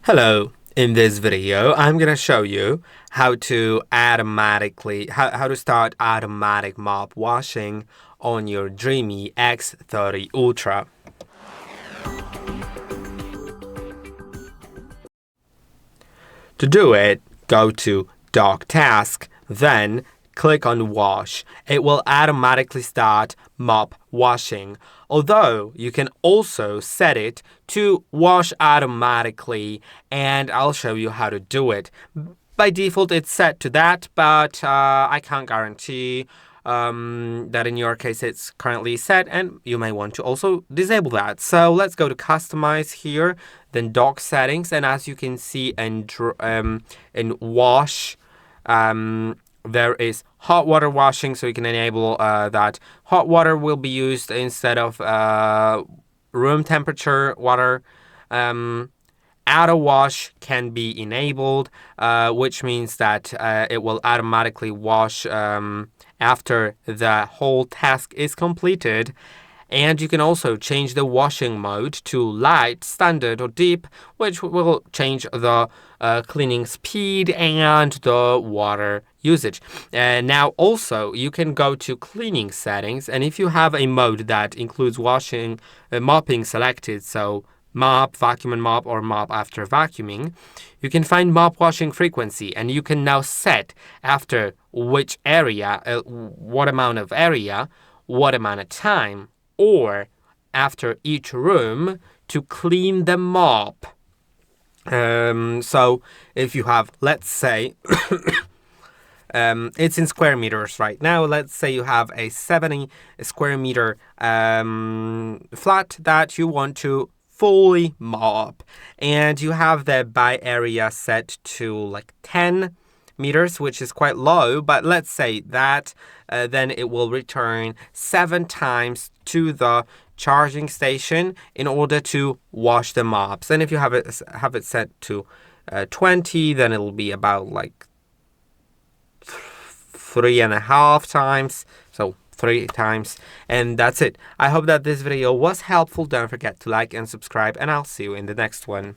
Hello, in this video I'm going to show you how to start automatic mop washing on your DREAME X30 Ultra. To do it, go to Dock Task, then click on Wash. It will automatically start mop washing. Although you can also set it to wash automatically, and I'll show you how to do it. By default, it's set to that, but I can't guarantee that in your case it's currently set, and you may want to also disable that. So let's go to Customize here, then Dock Settings, and as you can see in Wash, there is hot water washing, so you can enable that. Hot water will be used instead of room temperature water. Auto wash can be enabled, which means that it will automatically wash after the whole task is completed. And you can also change the washing mode to light, standard, or deep, which will change the cleaning speed and the water usage. And now also you can go to cleaning settings, and if you have a mode that includes washing, mopping selected, so mop, vacuum and mop, or mop after vacuuming, you can find mop washing frequency, and you can now set after which area, what amount of area, what amount of time, or after each room to clean the mop. So if you have, let's say, it's in square meters right now. Let's say you have a 70 square meter flat that you want to fully mop, and you have the by area set to like 10 meters, which is quite low, but let's say that then it will return 7 times to the charging station in order to wash the mops. And if you have it set to 20, then it'll be about like 3.5 times, so 3 times, and that's it. I hope that this video was helpful. Don't forget to like and subscribe, and I'll see you in the next one.